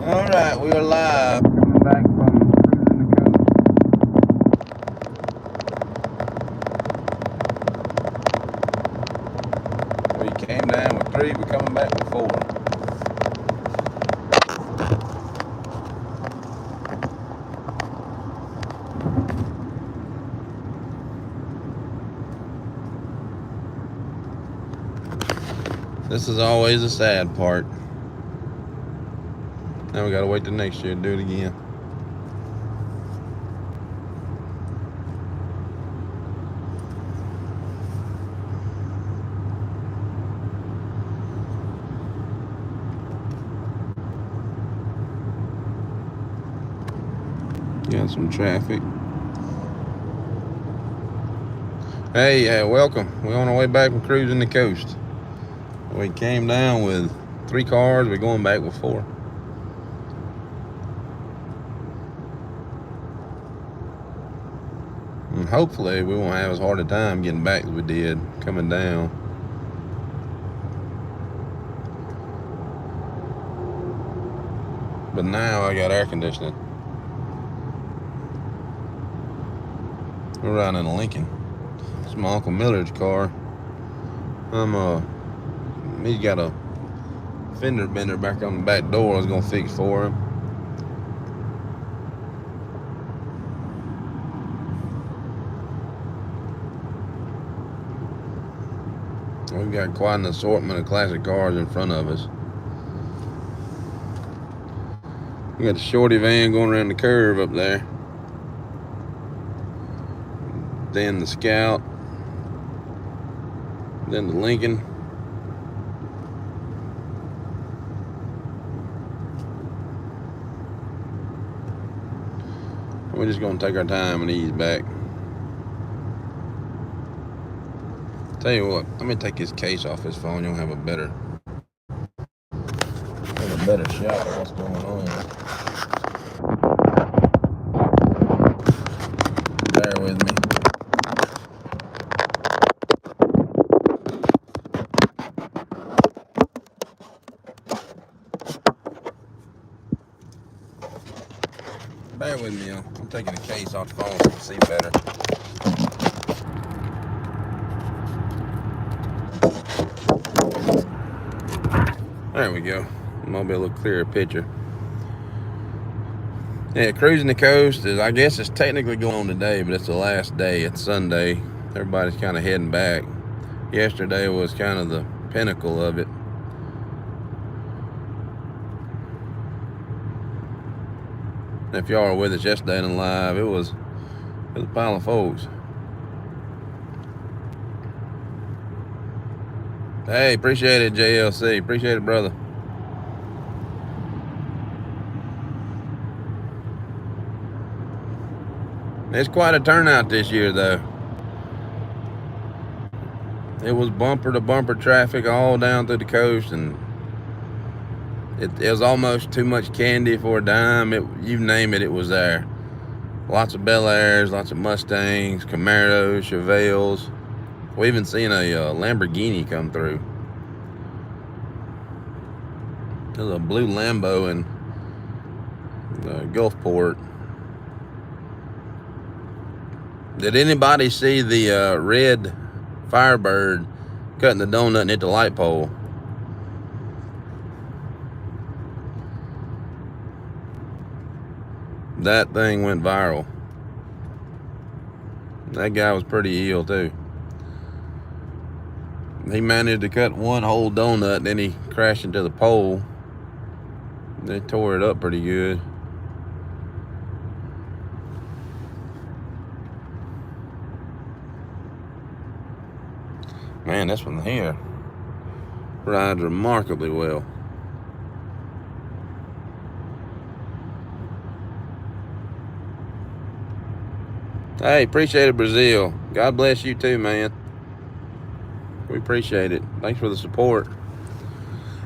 Alright, we are live. Coming back from cruising the coast. We came down with 3, we're coming back with 4. This is always the sad part. Now we gotta wait till next year to do it again. Got some traffic. Hey, welcome. We're on our way back from cruising the coast. We came down with 3 cars. We're going back with 4. And hopefully we won't have as hard a time getting back as we did coming down. But now I got air conditioning. We're riding in a Lincoln. It's my Uncle Millard's car. He's got a fender bender back on the back door I was gonna fix for him. We've got quite an assortment of classic cars in front of us. We got the shorty van going around the curve up there. Then the Scout. Then the Lincoln. We're just gonna take our time and ease back. Tell you what, let me take his case off his phone. You'll have a better shot of what's going on. Bear with me. Bear with me, I'm taking the case off the phone so you can see better. There we go. Might be a little clearer picture. Yeah, cruising the coast is, I guess it's technically going on today, but it's the last day. It's Sunday. Everybody's kind of heading back. Yesterday was kind of the pinnacle of it. If y'all were with us yesterday in live, it was a pile of folks. Hey, appreciate it, JLC. Appreciate it, brother. It's quite a turnout this year, though. It was bumper to bumper traffic all down through the coast, and it was almost too much candy for a dime. You name it, it was there. Lots of Bel Airs, lots of Mustangs, Camaros, Chevelles. We even seen a Lamborghini come through. There's a blue Lambo in Gulfport. Did anybody see the red Firebird cutting the donut and hit the light pole? That thing went viral. That guy was pretty ill too. He managed to cut one whole donut, then he crashed into the pole. They tore it up pretty good. Man, this one here rides remarkably well. Hey, appreciate it, Brazil. God bless you too, man. We appreciate it. Thanks for the support.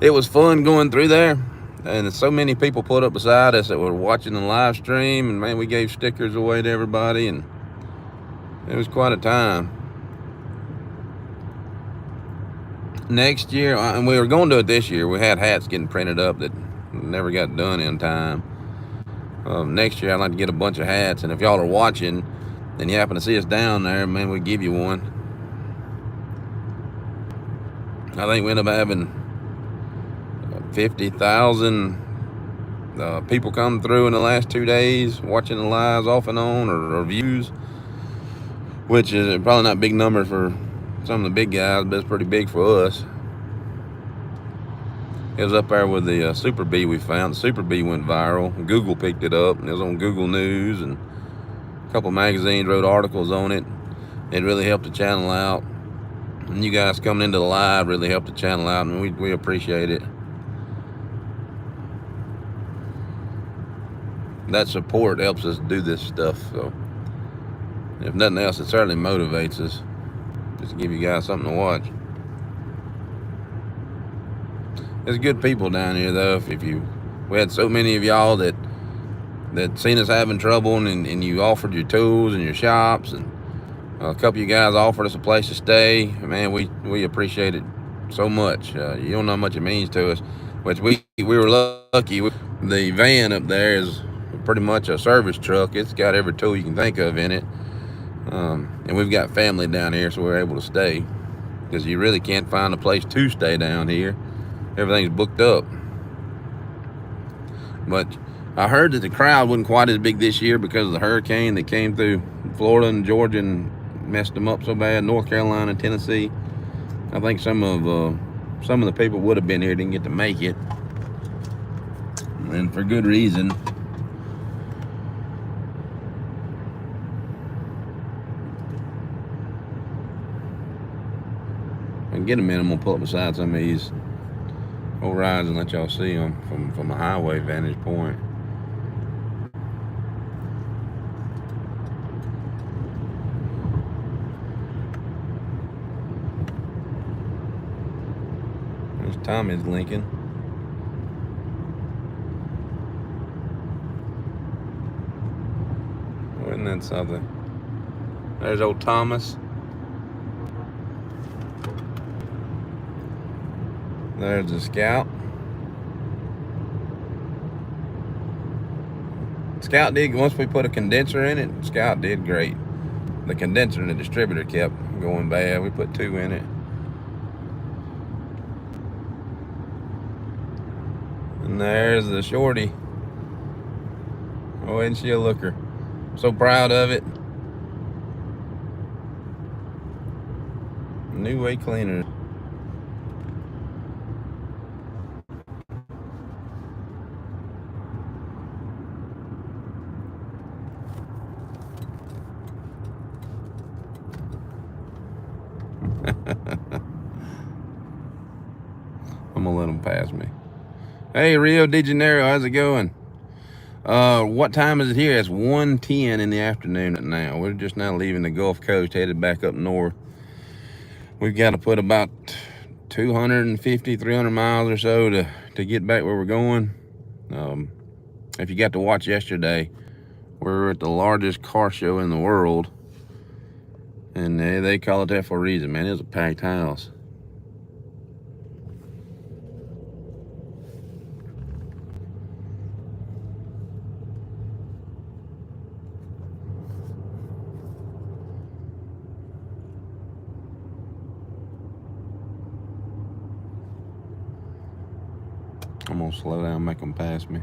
It was fun going through there, and so many people pulled up beside us that were watching the live stream, and man, we gave stickers away to everybody, and it was quite a time. Next year, and we were going to do it this year, we had hats getting printed up that never got done in time. Next year I'd like to get a bunch of hats, and if y'all are watching and you happen to see us down there, man, we give you one. I think we end up having 50,000 people come through in the last 2 days watching the lives off and on, or views, which is probably not big numbers for some of the big guys, but it's pretty big for us. It was up there with the Super Bee we found. The Super Bee went viral. Google picked it up, and it was on Google News, and a couple magazines wrote articles on it. It really helped the channel out. And you guys coming into the live really helped the channel out, and we appreciate it. That support helps us do this stuff. So if nothing else, it certainly motivates us, just to give you guys something to watch. There's good people down here, though. We had so many of y'all that seen us having trouble, and you offered your tools and your shops, and a couple of you guys offered us a place to stay. Man, we appreciate it so much. You don't know how much it means to us. Which we were lucky. The van up there is pretty much a service truck. It's got every tool you can think of in it. And we've got family down here, so we're able to stay, because you really can't find a place to stay down here. Everything's booked up. But I heard that the crowd wasn't quite as big this year because of the hurricane that came through Florida and Georgia and messed them up so bad. North Carolina and Tennessee. I think some of the people would have been here, didn't get to make it, and for good reason. I can get a minute. I'm gonna pull up beside some of these old rides and let y'all see them from a highway vantage point. There's Tommy's Lincoln. Oh, isn't that something? There's old Thomas. There's the Scout. Scout did, once we put a condenser in it, Scout did great. The condenser and the distributor kept going bad. We put 2 in it. And there's the Shorty. Oh, isn't she a looker? So proud of it. New Way Cleaner. I'm gonna let them pass me. Hey, Rio de Janeiro, how's it going? What time is it here? It's 1:10 in the afternoon now. We're just now leaving the Gulf Coast, headed back up north. We've got to put about 250, 300 miles or so to get back where we're going. If you got to watch yesterday, we're at the largest car show in the world. And they call it that for a reason, man. It was a packed house. I'm gonna slow down, make them pass me.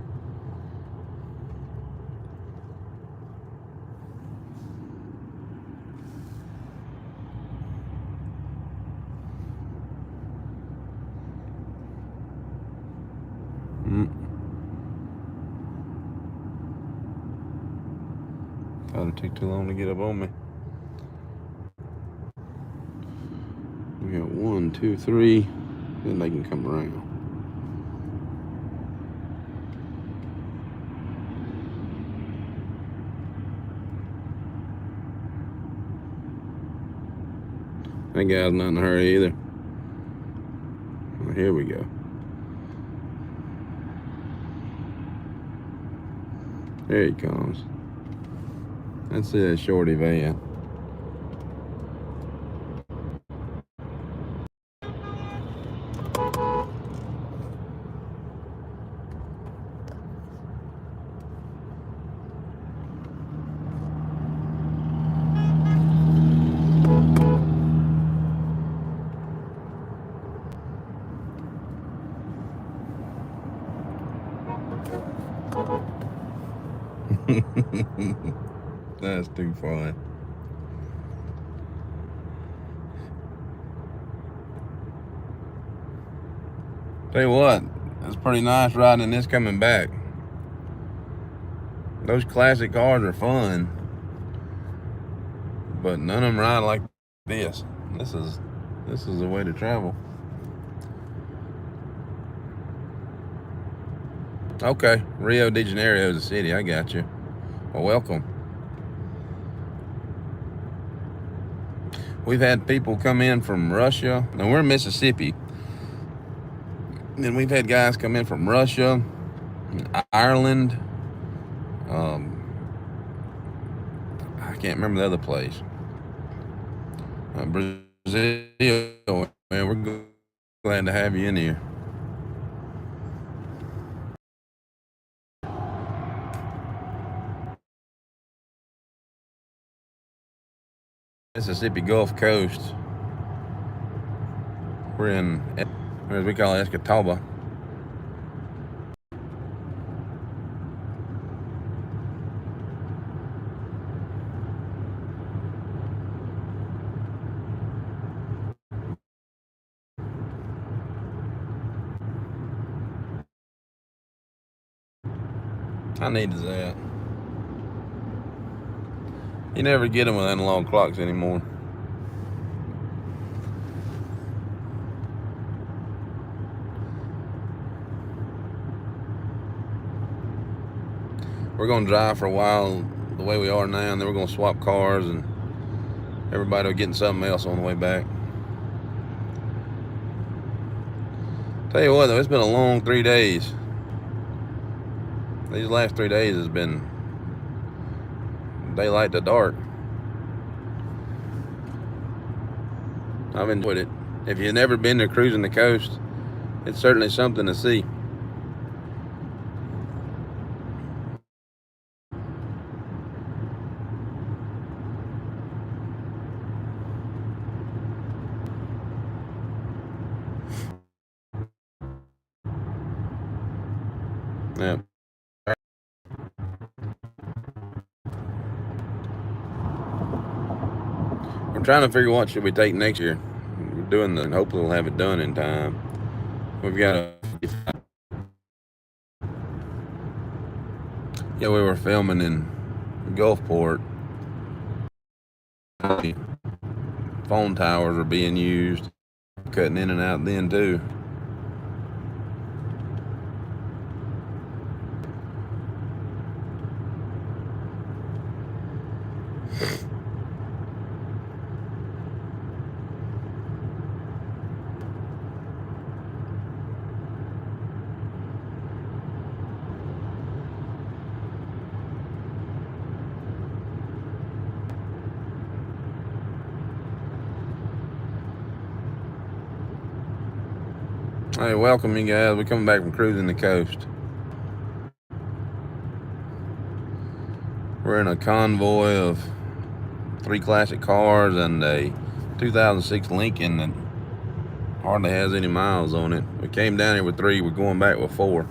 Thought it took too long to get up on me. We got 1, 2, 3. Then they can come around. That guy's not in a hurry either. Well, here we go. There he comes. That's a Shorty van. That's too funny. Tell you what, it's pretty nice riding this coming back. Those classic cars are fun, but none of them ride like this. This is the way to travel. Okay, Rio de Janeiro is a city. I got you. Well, welcome. We've had people come in from Russia. Now we're in Mississippi. And we've had guys come in from Russia, Ireland. I can't remember the other place. Brazil. Man, we're glad to have you in here. Mississippi Gulf Coast. We're in, as we call it, Escatawba. How neat is that? You never get them with analog clocks anymore. We're going to drive for a while the way we are now, and then we're going to swap cars, and everybody will get something else on the way back. Tell you what, though, it's been a long 3 days. These last 3 days has been daylight to dark. I've enjoyed it. If you've never been to cruising the coast, it's certainly something to see. Yeah. I'm trying to figure what should we take next year. We're doing the, and hopefully we'll have it done in time. We've got a, yeah, we were filming in Gulfport. Phone towers are being used, cutting in and out then too. Hey, welcome you guys. We're coming back from cruising the coast. We're in a convoy of 3 classic cars and a 2006 Lincoln that hardly has any miles on it. We came down here with 3. We're going back with 4.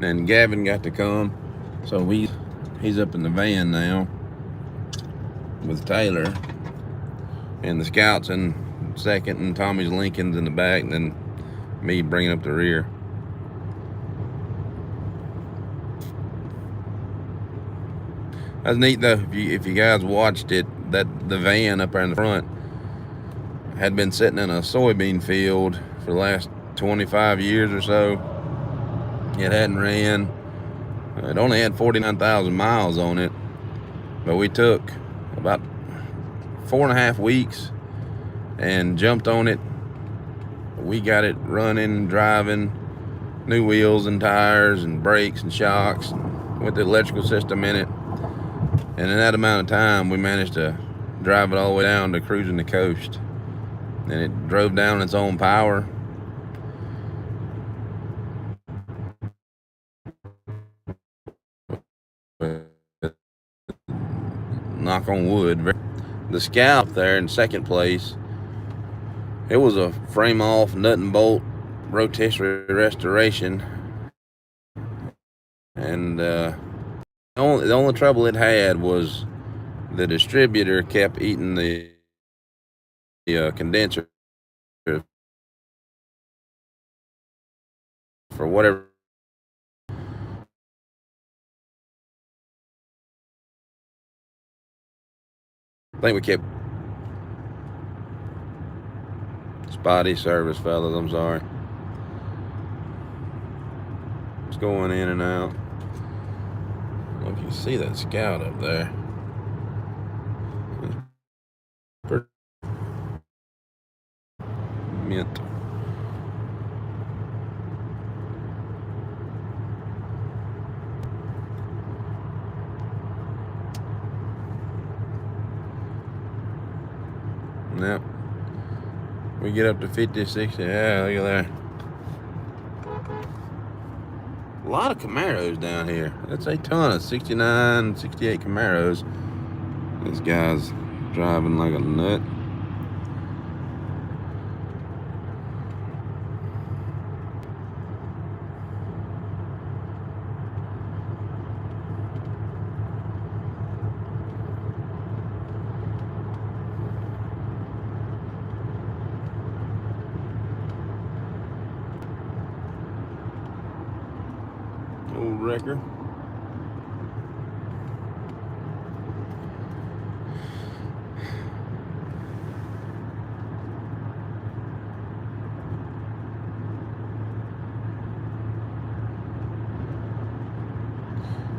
And Gavin got to come, so he's up in the van now with Taylor, and the Scout's in second, and Tommy's Lincoln's in the back, and then me bringing up the rear. That's neat though. If you guys watched it, that the van up there in the front had been sitting in a soybean field for the last 25 years or so. It hadn't ran. It only had 49,000 miles on it, but we took about 4.5 weeks and jumped on it. We got it running, driving, new wheels and tires and brakes and shocks, and with the electrical system in it. And in that amount of time, we managed to drive it all the way down to cruising the coast. And it drove down its own power. Knock on wood. The Scout there in second place, it was a frame off nut and bolt rotisserie restoration, and the only trouble it had was the distributor kept eating the condenser for whatever. I think we kept spotty service, fellas. I'm sorry. It's going in and out. I don't know if you see that Scout up there. Pretty mint. Yep. We get up to 50, 60. Yeah, look at there. A lot of Camaros down here. That's a ton of 69, 68 Camaros. This guy's driving like a nut. Old wrecker.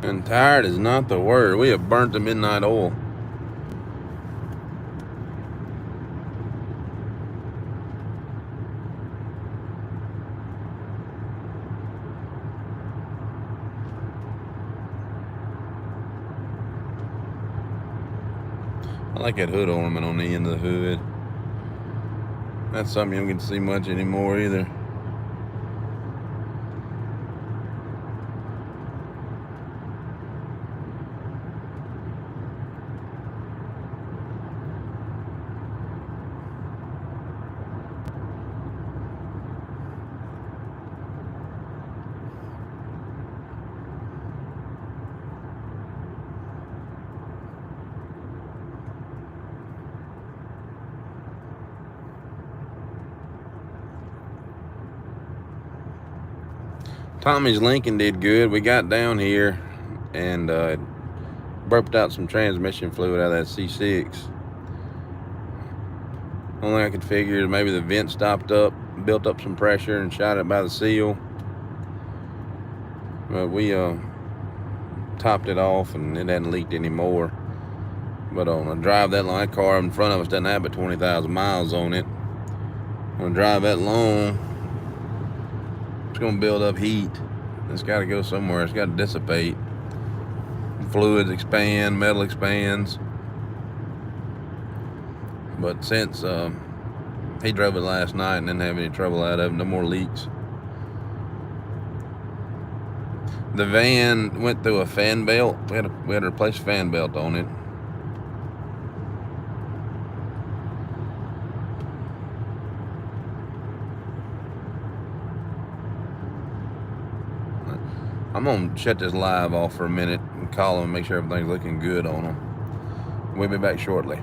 And tired is not the word. We have burnt the midnight oil. I like that hood ornament on the end of the hood. That's something you don't get to see much anymore either. Tommy's Lincoln did good. We got down here and burped out some transmission fluid out of that C6. Only I could figure is maybe the vent stopped up, built up some pressure and shot it by the seal. But we topped it off and it hadn't leaked anymore. But on a drive that long, that car in front of us doesn't have but 20,000 miles on it. On a drive that long, it's going to build up heat. It's got to go somewhere. It's got to dissipate. Fluids expand, metal expands. But since he drove it last night and didn't have any trouble out of it, no more leaks. The van went through a fan belt. We had to replace a fan belt on it. I'm going to shut this live off for a minute and call them and make sure everything's looking good on them. We'll be back shortly.